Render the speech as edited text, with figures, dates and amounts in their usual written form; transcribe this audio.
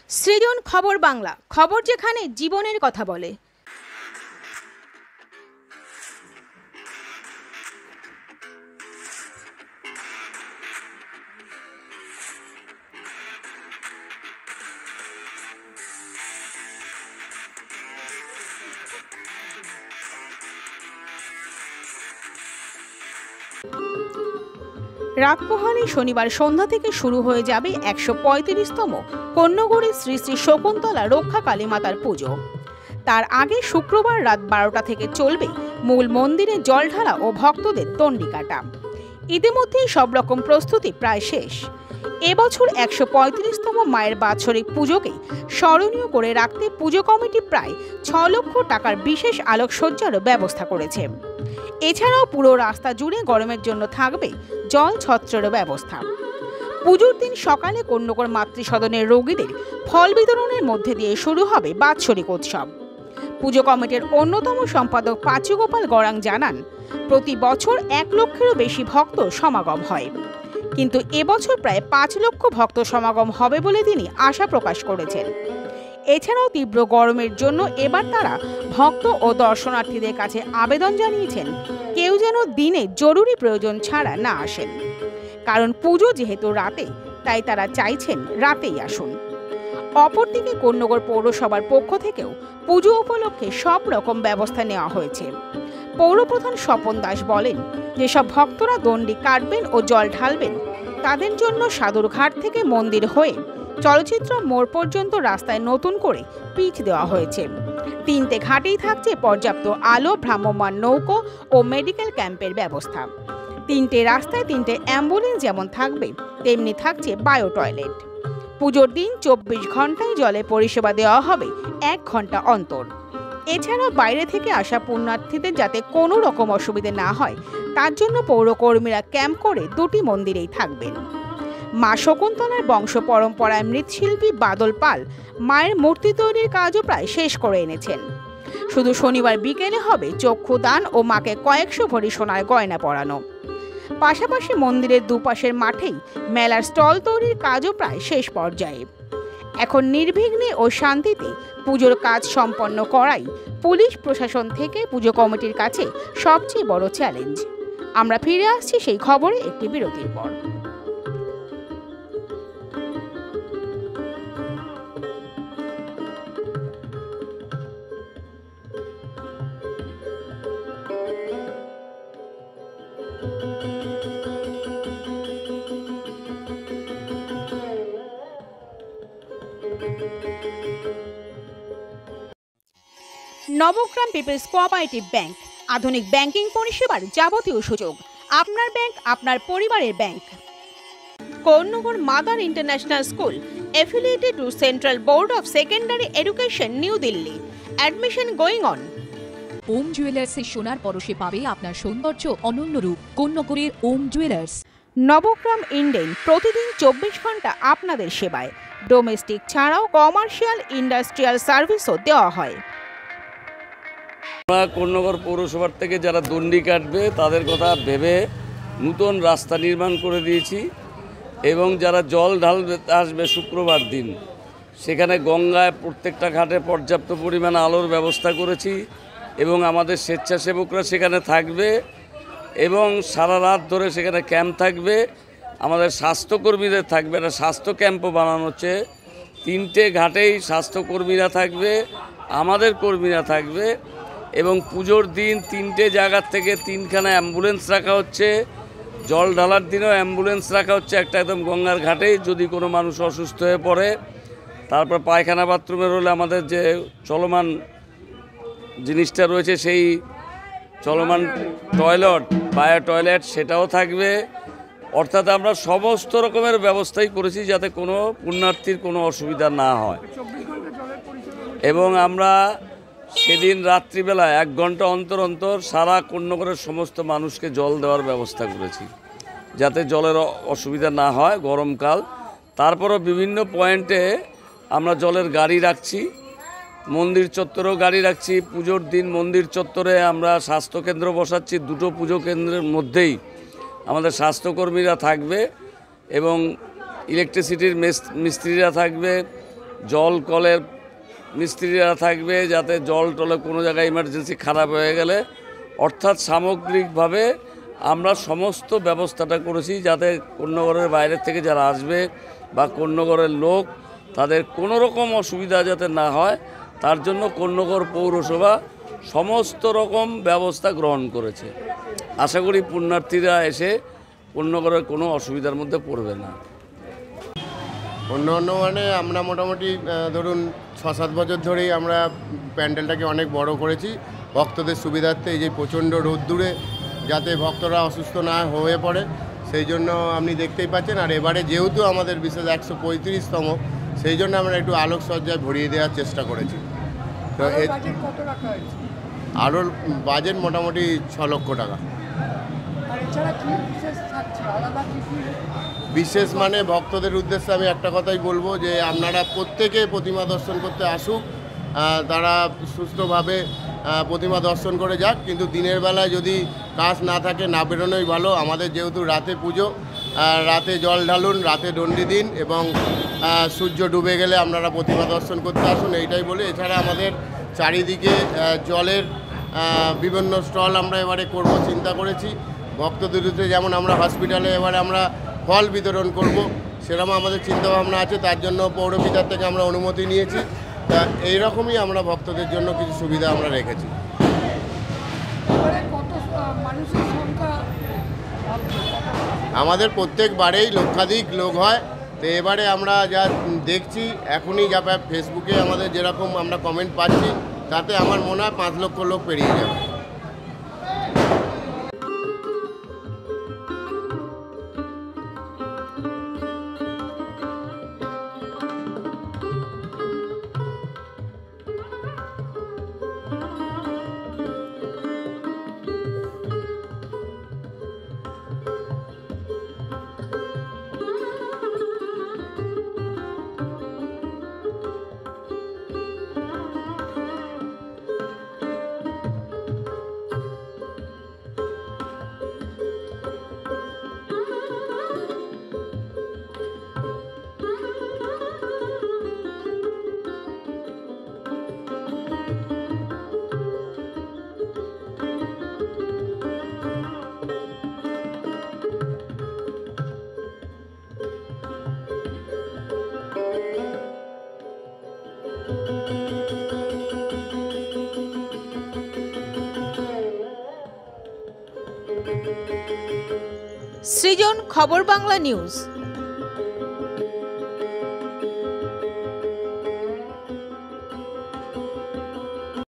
সৃজন খবর বাংলা, খবর যেখানে জীবনের কথা বলে। রাত পোহালে শনিবার সন্ধ্যা থেকে শুরু হয়ে যাবে ১৩৫তম কন্যগড়ের শ্রী শ্রী শকুন্তলা রক্ষা কালী মাতার পুজো। তার আগে শুক্রবার রাত ১২টা থেকে চলবে মূল মন্দিরে জল ঢালা ও ভক্তদের তন্ডি কাটা। ইতিমধ্যেই সব রকম প্রস্তুতি প্রায় শেষ। এবছর ১৩৫তম মায়ের বাৎসরিক পুজোকে স্মরণীয় করে রাখতে পুজো কমিটি প্রায় ৬ লক্ষ টাকার বিশেষ আলোকসজ্জারও ব্যবস্থা করেছে। এছাড়াও পুরো রাস্তা জুড়ে গরমের জন্য থাকবে জল ছত্রেরও ব্যবস্থা। পুজোর দিন সকালে কন্যগড় মাতৃসদনের রোগীদের ফল বিতরণের মধ্যে দিয়ে শুরু হবে বাৎসরিক উৎসব। পুজো কমিটির অন্যতম সম্পাদক পাচু গোপাল গড়াং জানান, প্রতি বছর ১ লক্ষেরও বেশি ভক্ত সমাগম হয়, কিন্তু এবছর প্রায় ৫ লক্ষ ভক্ত সমাগম হবে বলে তিনি আশা প্রকাশ করেছেন। এছাড়াও তীব্র গরমের জন্য এবার তারা ভক্ত ও দর্শনার্থীদের কাছে আবেদন জানিয়েছেন, কেউ যেন দিনে জরুরি প্রয়োজন ছাড়া না আসেন, কারণ পুজো যেহেতু রাতে, তাই তারা চাইছেন রাতেই আসুন। অপরদিকে কন্যগড় পৌরসভার পক্ষ থেকেও পুজো উপলক্ষে সব রকম ব্যবস্থা নেওয়া হয়েছে। পৌরপ্রধান স্বপন দাস বলেন, যেসব ভক্তরা দণ্ডি কাটবেন ও জল ঢালবেন তাদের জন্য সাদুরঘাট থেকে মন্দির হয়ে চলচ্চিত্র মোড় পর্যন্ত রাস্তায় নতুন করে পিচ দেওয়া হয়েছে। 3টে ঘাটেই থাকছে পর্যাপ্ত আলো, ভ্রাম্যমাণ নৌকো ও মেডিকেল ক্যাম্পের ব্যবস্থা। 3টে রাস্তায় 3টে অ্যাম্বুলেন্স যেমন থাকবে, তেমনি থাকছে বায়ো টয়লেট। পুজোর দিন ২৪ ঘন্টায় জলে পরিষেবা দেওয়া হবে 1 ঘন্টা অন্তর। এছাড়াও বাইরে থেকে আসা পুণ্যার্থীদের যাতে কোনো রকম অসুবিধে না হয়, তার জন্য পৌরকর্মীরা ক্যাম্প করে 2টি মন্দিরেই থাকবেন। মা শকুন্তলার বংশ পরম্পরায় মৃৎশিল্পী বাদল পাল মায়ের মূর্তি তৈরির কাজও প্রায় শেষ করে এনেছেন। শুধু শনিবার বিকেলে হবে চক্ষুদান ও মাকে কয়েকশো ভরি সোনার গয়না পরানো। পাশাপাশি মন্দিরের দুপাশের মাঠেই মেলার স্টল তৈরির কাজও প্রায় শেষ পর্যায়ে। এখন নির্বিঘ্নে ও শান্তিতে পুজোর কাজ সম্পন্ন করাই পুলিশ প্রশাসন থেকে পুজো কমিটির কাছে সবচেয়ে বড় চ্যালেঞ্জ। আমরা ফিরে আসছি সেই খবরে একটি বিরতির পর। নবগ্রাম পিপলস কোঅপারেটিভ ব্যাংক, আধুনিক ব্যাংকিং পরিষেবার যাবতীয় সুযোগ। আপনার ব্যাংক, আপনার পরিবারের bank. Konnagar mother international school, affiliated to Central Board of Secondary Education, New Delhi. Admission going on. ওম জুয়েলার্সের সোনার পরশে পাবে আপনার সৌন্দর্য অনন্য রূপ। কন্যগড়ের ওম জুয়েলার্স। নবগ্রাম ইন্ডেন প্রতিদিন 24 ঘন্টা আপনাদের সেবায়। ডোমেস্টিক ছাড়াও কমার্শিয়াল, ইন্ডাস্ট্রিয়াল সার্ভিসও দেওয়া হয়। আমরা কন্যগড় পৌরসভার থেকে যারা দণ্ডি কাটবে তাদের কথা ভেবে নতুন রাস্তা নির্মাণ করে দিয়েছি, এবং যারা জল ঢালবে আসবে শুক্রবার দিন, সেখানে গঙ্গায় প্রত্যেকটা ঘাটে পর্যাপ্ত পরিমাণ আলোর ব্যবস্থা করেছি, এবং আমাদের স্বেচ্ছাসেবকরা সেখানে থাকবে এবং সারা রাত ধরে সেখানে ক্যাম্প থাকবে। আমাদের স্বাস্থ্যকর্মীদের থাকবে, একটা স্বাস্থ্য ক্যাম্পও বানানো হচ্ছে। 3টে ঘাটেই স্বাস্থ্যকর্মীরা থাকবে, আমাদের কর্মীরা থাকবে, এবং পুজোর দিন 3টে জায়গার থেকে 3খানা অ্যাম্বুলেন্স রাখা হচ্ছে। জল ঢালার দিনেও অ্যাম্বুলেন্স রাখা হচ্ছে একটা একদম গঙ্গার ঘাটেই, যদি কোনো মানুষ অসুস্থ হয়ে পড়ে। তারপর পায়খানা বাথরুমের হলে আমাদের যে চলমান জিনিসটা রয়েছে, সেই চলমান টয়লেট, বায়ো টয়লেট, সেটাও থাকবে। অর্থাৎ আমরা সমস্ত রকমের ব্যবস্থাই করেছি যাতে কোনো পুণ্যার্থীর কোনো অসুবিধা না হয়। এবং আমরা সেদিন রাত্রিবেলায় 1 ঘন্টা অন্তর অন্তর সারা কন্যগড়ের সমস্ত মানুষকে জল দেওয়ার ব্যবস্থা করেছি, যাতে জলের অসুবিধা না হয় গরমকাল। তারপরও বিভিন্ন পয়েন্টে আমরা জলের গাড়ি রাখছি, মন্দির চত্বরেও গাড়ি রাখছি। পুজোর দিন মন্দির চত্বরে আমরা স্বাস্থ্যকেন্দ্র বসাচ্ছি। 2টো পুজো কেন্দ্রের মধ্যেই আমাদের স্বাস্থ্যকর্মীরা থাকবে, এবং ইলেকট্রিসিটির মিস্ত্রিরা থাকবে, জল কলের মিস্ত্রিরা থাকবে, যাতে জল টলে কোনো জায়গায় ইমার্জেন্সি খারাপ হয়ে গেলে, অর্থাৎ সামগ্রিকভাবে আমরা সমস্ত ব্যবস্থাটা করেছি যাতে কোন্নগরের বাইরে থেকে যারা আসবে বা কোন্নগরের লোক তাদের কোনো রকম অসুবিধা যাতে না হয়, তার জন্য কোন্নগর পৌরসভা সমস্ত রকম ব্যবস্থা গ্রহণ করেছে। আশা করি পুণ্যার্থীরা এসে কোন্নগরের কোনো অসুবিধার মধ্যে পড়বে না। অন্য মানে আমরা মোটামুটি ধরুন 6-7 বছর ধরেই আমরা প্যান্ডেলটাকে অনেক বড় করেছি ভক্তদের সুবিধার্থে। এই যে প্রচণ্ড রোদ্দুরে যাতে ভক্তরা অসুস্থ না হয়ে পড়ে, সেই জন্য আপনি দেখতেই পাচ্ছেন। আর এবারে যেহেতু আমাদের বিশেষ 135তম, সেই জন্য আমরা একটু আলোকসজ্জায় ভরিয়ে দেওয়ার চেষ্টা করেছি। তো আরও বাজেট মোটামুটি 6 লক্ষ টাকা। বিশেষ মানে ভক্তদের উদ্দেশ্যে আমি একটা কথাই বলবো যে আপনারা প্রত্যেকে প্রতিমা দর্শন করতে আসুক, তারা সুস্থভাবে প্রতিমা দর্শন করে যাক। কিন্তু দিনের বেলায় যদি কাজ না থাকে না বেরোনোই ভালো। আমাদের যেহেতু রাতে পুজো, রাতে জল ঢালুন, রাতে দণ্ডি দিন, এবং সূর্য ডুবে গেলে আপনারা প্রতিমা দর্শন করতে আসুন, এইটাই বলে। এছাড়া আমাদের চারিদিকে জলের বিভিন্ন স্টল আমরা এবারে করব চিন্তা করেছি। ভক্তদের যেমন আমরা হসপিটালে এবারে আমরা ফল বিতরণ করব, সেরকম আমাদের চিন্তাভাবনা আছে। তার জন্য পৌরপিতার থেকে আমরা অনুমতি নিয়েছি। তা এইরকমই আমরা ভক্তদের জন্য কিছু সুবিধা আমরা রেখেছি। আমাদের প্রত্যেকবারেই লক্ষাধিক লোক হয়। তো এবারে আমরা যা দেখছি এখনই, যা ফেসবুকে আমাদের যেরকম আমরা কমেন্ট পাচ্ছি, তাতে আমার মনে হয় 5 লক্ষ লোক পেরিয়ে যাবে। সৃজন, খবর বাংলা নিউজ।